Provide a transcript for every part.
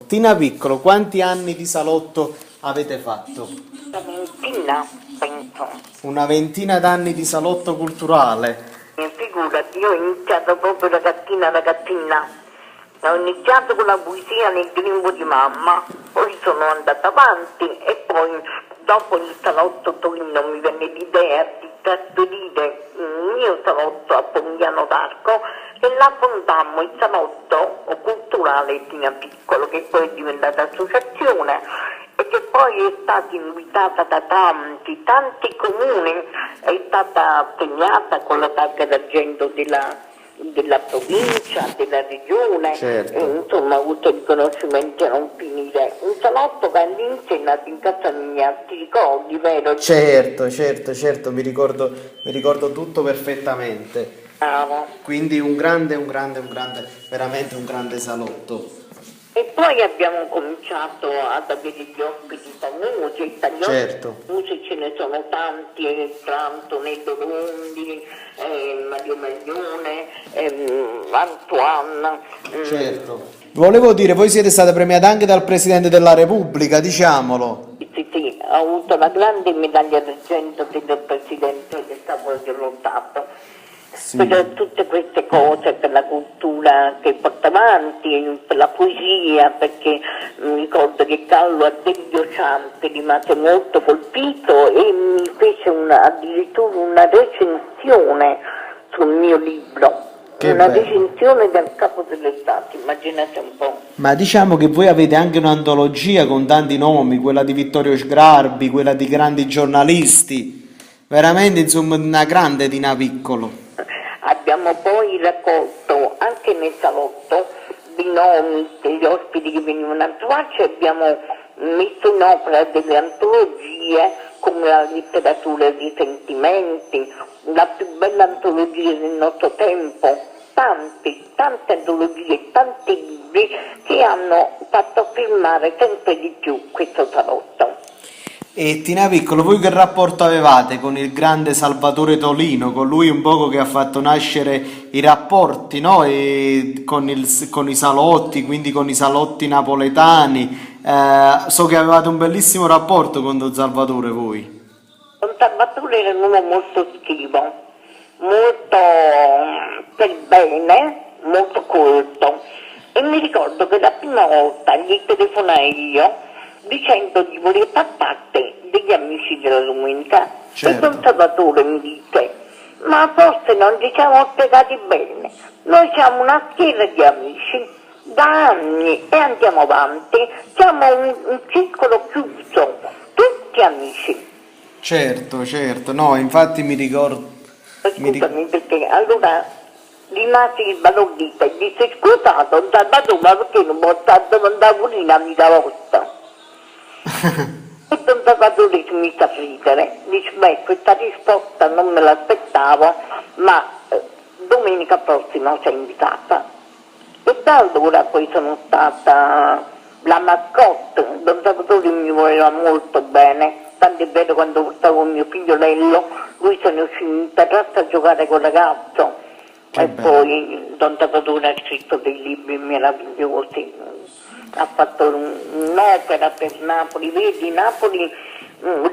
Tina Piccolo, quanti anni di salotto avete fatto? Una ventina, penso. Una ventina d'anni di salotto culturale. Figurati, io ho iniziato proprio ragazzina. Ho iniziato con la poesia nel grembo di mamma, poi sono andata avanti e poi dopo il salotto Torino mi venne l'idea di trasferire il mio salotto a Pomigliano d'Arco e la fondammo il salotto culturale Tina Piccolo, che poi è diventata associazione e che poi è stata invitata da tanti comuni, è stata premiata con la targa d'argento della provincia, della regione, Certo. insomma ha avuto riconoscimenti a non finire. Un salotto che all'inizio è nato in casa mia, ti ricordi, vero? Certo, mi ricordo tutto perfettamente. Bravo. Quindi veramente un grande salotto. E poi abbiamo cominciato ad avere gli ospiti famosi, italiani, Certo. famosi ce ne sono tanti, tra Antonello Rondi, Mario Maglione, Antoine. Certo. Volevo dire, voi siete state premiate anche dal Presidente della Repubblica, diciamolo. Sì, ha avuto la grande medaglia d'argento del Presidente del Tavolo dello Stato. Sì. Per tutte queste cose, per la cultura che porta avanti, per la poesia, perché mi ricordo che Carlo Azeglio Ciampi rimase molto colpito e mi fece addirittura una recensione sul mio libro. Che una bello. recensione del Capo dello Stato, immaginate un po'. Ma diciamo che voi avete anche un'antologia con tanti nomi, quella di Vittorio Sgarbi, quella di grandi giornalisti, veramente insomma una grande Tina Piccolo. Abbiamo poi raccolto anche nel salotto dei nomi degli ospiti che venivano a trovarci, abbiamo messo in opera delle antologie come la letteratura dei sentimenti, la più bella antologia del nostro tempo, tante antologie, tanti libri che hanno fatto affermare sempre di più questo salotto. E Tina Piccolo, voi che rapporto avevate con il grande Salvatore Tolino, con lui un poco che ha fatto nascere i rapporti, no? E con i salotti, quindi con i salotti napoletani. So che avevate un bellissimo rapporto con Don Salvatore voi. Don Salvatore era un uomo molto schivo, molto per bene, molto colto. E mi ricordo che la prima volta gli telefonai io dicendo di voler far parte degli amici della domenica. Certo. E Don Salvatore mi disse: ma forse non ci siamo spiegati bene, noi siamo una schiera di amici da anni e andiamo avanti, siamo un circolo chiuso, tutti amici. Certo, no, infatti mi ricordo. Scusami, perché allora rimasi sbalordita e disse: scusate, Don Salvatore, ma perché non portate da pulina amica vostra? E Don Salvatore si mise a ridere, dice: beh, questa risposta non me l'aspettavo, ma domenica prossima sei invitata. E da allora poi sono stata la mascotte. Don Salvatore mi voleva molto bene, tanto è vero quando portavo mio figliolello, lui se ne uscì in terrazza a giocare col ragazzo. E poi Don Salvatore ha scritto dei libri meravigliosi, ha fatto un'opera per Napoli, vedi, Napoli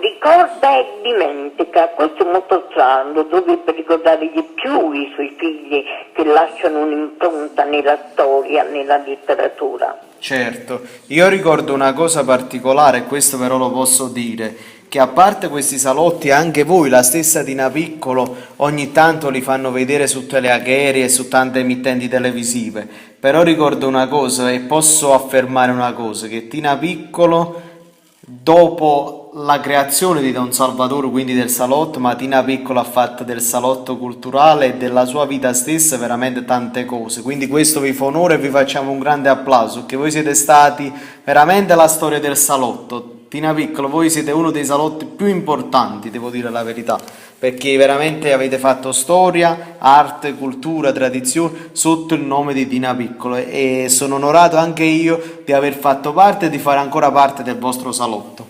ricorda e dimentica, questo è molto strano, dovrebbe ricordare di più i suoi figli che lasciano un'impronta nella storia, nella letteratura. Certo, io ricordo una cosa particolare, questo però lo posso dire, che a parte questi salotti anche voi, la stessa Tina Piccolo, ogni tanto li fanno vedere su teleaghere e su tante emittenti televisive, però ricordo una cosa e posso affermare una cosa, che Tina Piccolo, dopo la creazione di Don Salvatore, quindi del salotto, ma Tina Piccolo ha fatto del salotto culturale e della sua vita stessa veramente tante cose, quindi questo vi fa onore e vi facciamo un grande applauso, che voi siete stati veramente la storia del salotto. Tina Piccolo, voi siete uno dei salotti più importanti, devo dire la verità, perché veramente avete fatto storia, arte, cultura, tradizione sotto il nome di Tina Piccolo e sono onorato anche io di aver fatto parte e di fare ancora parte del vostro salotto.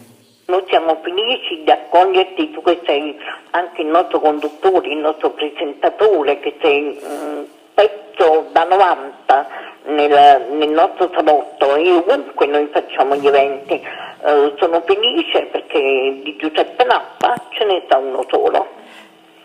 Noi siamo felici di accoglierti, tu che sei anche il nostro conduttore, il nostro presentatore, che sei un pezzo da 90 nel nostro salotto e ovunque noi facciamo gli eventi. Sono felice perché di Giuseppe Nappa ce ne sta uno solo.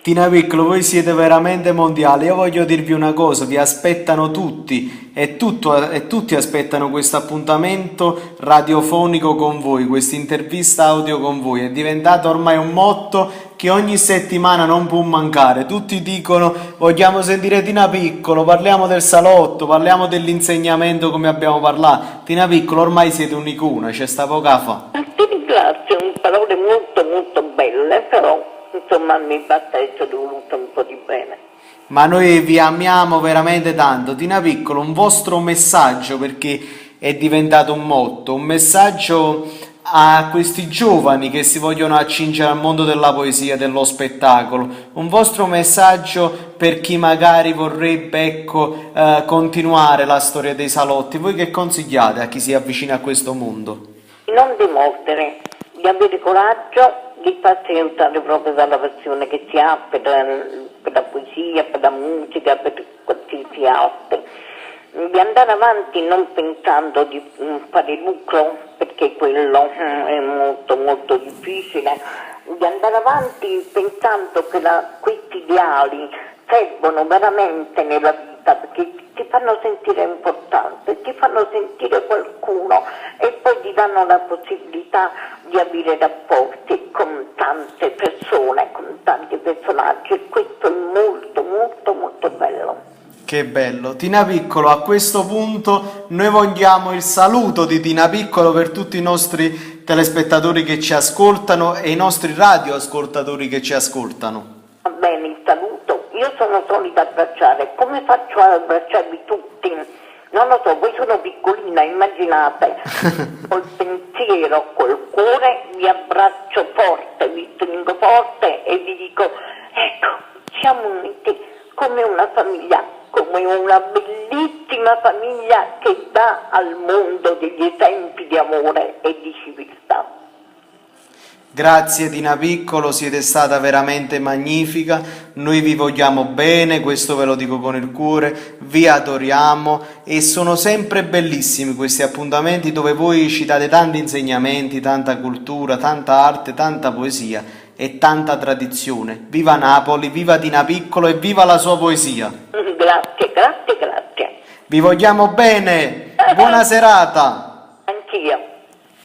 Tina Piccolo, voi siete veramente mondiali. Io voglio dirvi una cosa, vi aspettano tutti e tutti aspettano questo appuntamento radiofonico con voi, questa intervista audio con voi. È diventato ormai un motto che ogni settimana non può mancare. Tutti dicono vogliamo sentire Tina Piccolo, parliamo del salotto, parliamo dell'insegnamento come abbiamo parlato. Tina Piccolo, ormai siete un'icona, c'è sta poca fa. Ti ringrazio, parole molto molto belle, però insomma mi basta essere voluto un po' di bene. Ma noi vi amiamo veramente tanto. Tina Piccolo, un vostro messaggio, perché è diventato un motto, un messaggio a questi giovani che si vogliono accingere al mondo della poesia, dello spettacolo, un vostro messaggio per chi magari vorrebbe, ecco, continuare la storia dei salotti. Voi che consigliate a chi si avvicina a questo mondo? Di non demordere, di avere coraggio, di farsi aiutare proprio dalla passione che si ha per la poesia, per la musica, per qualsiasi arte, di andare avanti non pensando di fare lucro, perché quello è molto molto difficile, di andare avanti pensando che questi ideali servono veramente nella vita, perché ti fanno sentire importante, ti fanno sentire qualcuno e poi ti danno la possibilità di avere rapporti con tante persone, con tanti personaggi, e questo è molto molto molto bello. Che bello. Tina Piccolo, a questo punto noi vogliamo il saluto di Tina Piccolo per tutti i nostri telespettatori che ci ascoltano e i nostri radioascoltatori che ci ascoltano. Va bene, il saluto. Io sono solita abbracciare, come faccio ad abbracciarvi tutti? Non lo so, voi sono piccolina, immaginate, col pensiero, col cuore vi abbraccio forte, vi stringo forte e vi dico, ecco, siamo uniti come una famiglia, come una bellissima famiglia che dà al mondo degli esempi di amore e di civiltà. Grazie Tina Piccolo, siete stata veramente magnifica, noi vi vogliamo bene, questo ve lo dico con il cuore, vi adoriamo e sono sempre bellissimi questi appuntamenti dove voi ci date tanti insegnamenti, tanta cultura, tanta arte, tanta poesia e tanta tradizione. Viva Napoli, viva Tina Piccolo e viva la sua poesia! Grazie, grazie, grazie. Vi vogliamo bene, buona serata! Anch'io.